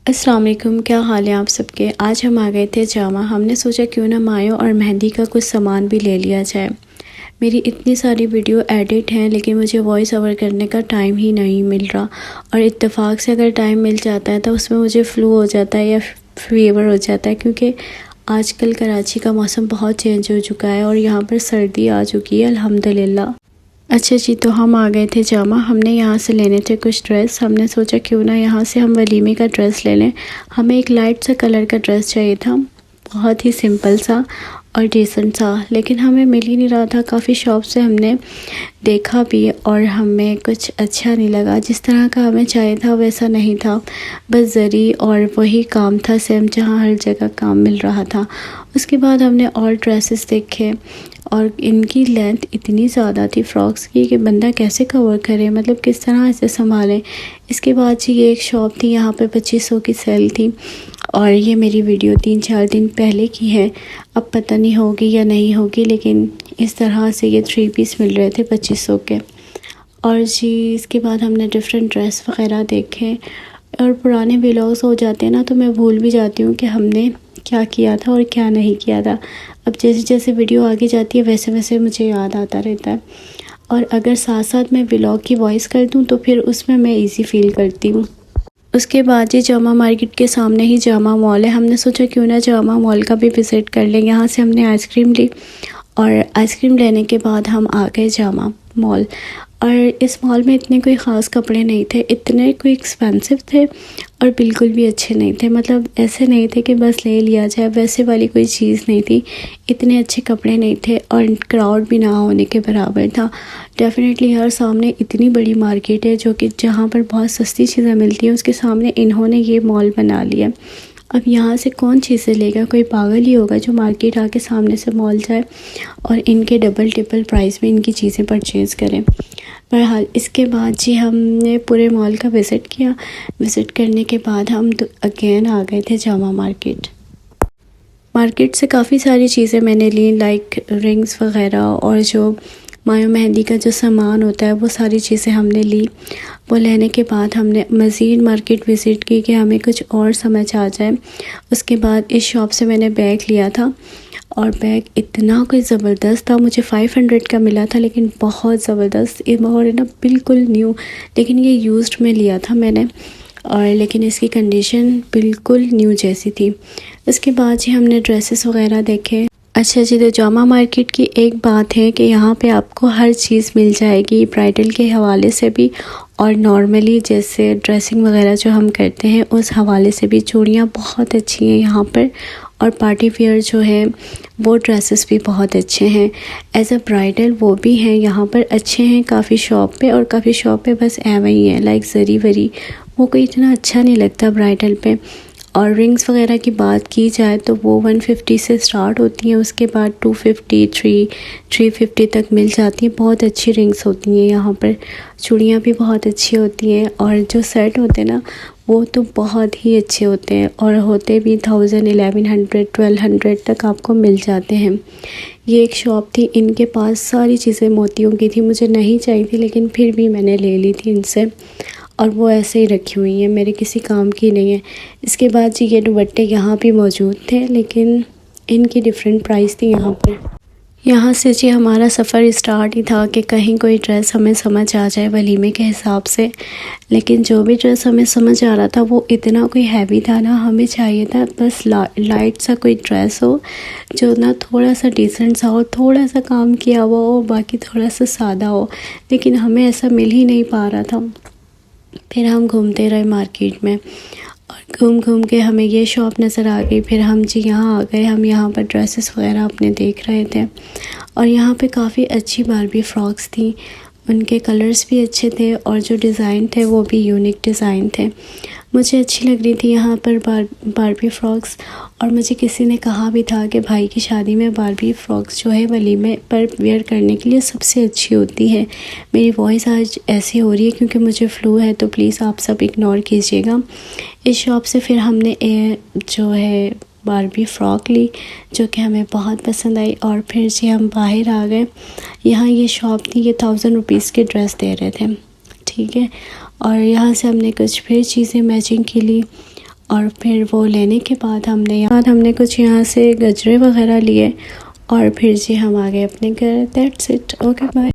अस्सलाम वालेकुम, क्या हाल है आप सबके। आज हम आ गए थे जामा। हमने सोचा क्यों ना मायो और मेहंदी का कुछ सामान भी ले लिया जाए। मेरी इतनी सारी वीडियो एडिट हैं लेकिन मुझे वॉइस ओवर करने का टाइम ही नहीं मिल रहा, और इत्तेफाक से अगर टाइम मिल जाता है तो उसमें मुझे फ्लू हो जाता है या फीवर हो जाता है, क्योंकि आजकल कराची का मौसम बहुत चेंज हो चुका है और यहाँ पर सर्दी आ चुकी है अल्हम्दुलिल्लाह। अच्छा जी, तो हम आ गए थे जामा। हमने यहाँ से लेने थे कुछ ड्रेस। हमने सोचा क्यों ना यहाँ से हम वलीमे का ड्रेस ले लें। हमें एक लाइट सा कलर का ड्रेस चाहिए था, बहुत ही सिंपल सा और डिसेंट सा, लेकिन हमें मिल ही नहीं रहा था। काफ़ी शॉप से हमने देखा भी और हमें कुछ अच्छा नहीं लगा। जिस तरह का हमें चाहिए था वैसा नहीं था, बस जरी और वही काम था सेम जहाँ हर जगह काम मिल रहा था। उसके बाद हमने और ड्रेसेस देखे और इनकी लेंथ इतनी ज़्यादा थी फ्रॉक्स की कि बंदा कैसे कवर करे, मतलब किस तरह इसे संभालें। इसके बाद जी ये एक शॉप थी, यहाँ पे 2500 की सेल थी, और ये मेरी वीडियो 3-4 दिन पहले की है। अब पता नहीं होगी या नहीं होगी, लेकिन इस तरह से ये 3 पीस मिल रहे थे 2500 के। और जी इसके बाद हमने डिफरेंट ड्रेस वग़ैरह देखे, और पुराने व्लॉग्स हो जाते हैं ना तो मैं भूल भी जाती हूँ कि हमने क्या किया था और क्या नहीं किया था। अब जैसे जैसे वीडियो आगे जाती है वैसे वैसे मुझे याद आता रहता है, और अगर साथ साथ मैं व्लॉग की वॉइस कर दूँ तो फिर उसमें मैं इजी फील करती हूँ। उसके बाद ये जामा मार्केट के सामने ही जामा मॉल है। हमने सोचा क्यों ना जामा मॉल का भी विज़िट कर लें। यहाँ से हमने आइसक्रीम ली, और आइसक्रीम लेने के बाद हम आ गए जामा मॉल। और इस मॉल में इतने कोई ख़ास कपड़े नहीं थे, इतने कोई एक्सपेंसिव थे और बिल्कुल भी अच्छे नहीं थे। मतलब ऐसे नहीं थे कि बस ले लिया जाए, वैसे वाली कोई चीज़ नहीं थी। इतने अच्छे कपड़े नहीं थे और क्राउड भी ना होने के बराबर था। डेफ़िनेटली हर सामने इतनी बड़ी मार्केट है जो कि जहाँ पर बहुत सस्ती चीज़ें मिलती हैं, उसके सामने इन्होंने ये मॉल बना लिया। अब यहाँ से कौन चीज़ें लेगा, कोई पागल ही होगा जो मार्केट आके सामने से मॉल जाए और इनके डबल ट्रिपल प्राइस में इनकी चीज़ें परचेज़ करें। बहरहाल इसके बाद जी हमने पूरे मॉल का विज़िट किया। विज़िट करने के बाद हम अगेन आ गए थे जामा मार्केट। मार्केट से काफ़ी सारी चीज़ें मैंने ली, लाइक रिंग्स वग़ैरह, और जो मायो मेहंदी का जो सामान होता है वो सारी चीज़ें हमने ली। वो लेने के बाद हमने मज़ीद मार्केट विज़िट की कि हमें कुछ और समझ आ जाए। उसके बाद इस शॉप से मैंने बैग लिया था, और बैग इतना कोई ज़बरदस्त था। मुझे 500 का मिला था, लेकिन बहुत ज़बरदस्त और ना बिल्कुल न्यू। लेकिन ये यूज्ड में लिया था मैंने, और लेकिन इसकी कंडीशन बिल्कुल न्यू जैसी थी। उसके बाद ही हमने ड्रेसेस वग़ैरह देखे। अच्छा जी, तो जामा मार्केट की एक बात है कि यहाँ पे आपको हर चीज़ मिल जाएगी, ब्राइडल के हवाले से भी और नॉर्मली जैसे ड्रेसिंग वगैरह जो हम करते हैं उस हवाले से भी। चूड़ियाँ बहुत अच्छी हैं यहाँ पर, और पार्टी वेयर जो है वो ड्रेसेस भी बहुत अच्छे हैं। एज अ ब्राइडल वो भी हैं यहाँ पर, अच्छे हैं काफ़ी शॉप पे, और काफ़ी शॉप पे बस एवं ही है, लाइक जरी वरी, वो कोई इतना अच्छा नहीं लगता ब्राइडल पे। और रिंग्स वगैरह की बात की जाए तो वो 150 से स्टार्ट होती हैं, उसके बाद 250, 350 तक मिल जाती हैं। बहुत अच्छी रिंग्स होती हैं यहाँ पर। चूड़ियाँ भी बहुत अच्छी होती हैं, और जो सेट होते हैं ना वो तो बहुत ही अच्छे होते हैं, और होते भी 1000, 1100, 1200 तक आपको मिल जाते हैं। ये एक शॉप थी, इनके पास सारी चीज़ें मोतियों की थी। मुझे नहीं चाहिए थी लेकिन फिर भी मैंने ले ली थी इनसे, और वो ऐसे ही रखी हुई हैं, मेरे किसी काम की नहीं है। इसके बाद जी ये दुपट्टे यहाँ भी मौजूद थे, लेकिन इनकी डिफरेंट प्राइस थी यहाँ पर। यहाँ से जी हमारा सफ़र स्टार्ट ही था कि कहीं कोई ड्रेस हमें समझ आ जाए वलीमे के हिसाब से। लेकिन जो भी ड्रेस हमें समझ आ रहा था वो इतना कोई हैवी था ना, हमें चाहिए था बस लाइट सा कोई ड्रेस हो जो ना थोड़ा सा डिसेंट सा हो, थोड़ा सा काम किया हुआ हो, बाकी थोड़ा सा सादा हो। लेकिन हमें ऐसा मिल ही नहीं पा रहा था। फिर हम घूमते रहे मार्केट में, और घूम घूम के हमें ये शॉप नज़र आ गई। फिर हम जी यहाँ आ गए। हम यहाँ पर ड्रेसेस वगैरह अपने देख रहे थे, और यहाँ पे काफ़ी अच्छी बारबी फ्रॉक्स थी। उनके कलर्स भी अच्छे थे, और जो डिज़ाइन थे वो भी यूनिक डिज़ाइन थे। मुझे अच्छी लग रही थी यहाँ पर बारबी फ़्रॉक्स। और मुझे किसी ने कहा भी था कि भाई की शादी में बारबी फ़्रॉक्स जो है वलीमे पर वेयर करने के लिए सबसे अच्छी होती है। मेरी वॉइस आज ऐसी हो रही है क्योंकि मुझे फ़्लू है, तो प्लीज़ आप सब इग्नोर कीजिएगा। इस शॉप से फिर हमने जो है बारबी फ़्रॉक ली, जो कि हमें बहुत पसंद आई। और फिर जी हम बाहर आ गए। यहाँ ये शॉप थी, ये 1000 रुपीज़ के ड्रेस दे रहे थे, ठीक है। और यहाँ से हमने कुछ फिर चीज़ें मैचिंग की ली, और फिर वो लेने के बाद हमने कुछ यहाँ से गजरे वगैरह लिए और फिर जी हम आ गए अपने घर। That's it, okay bye.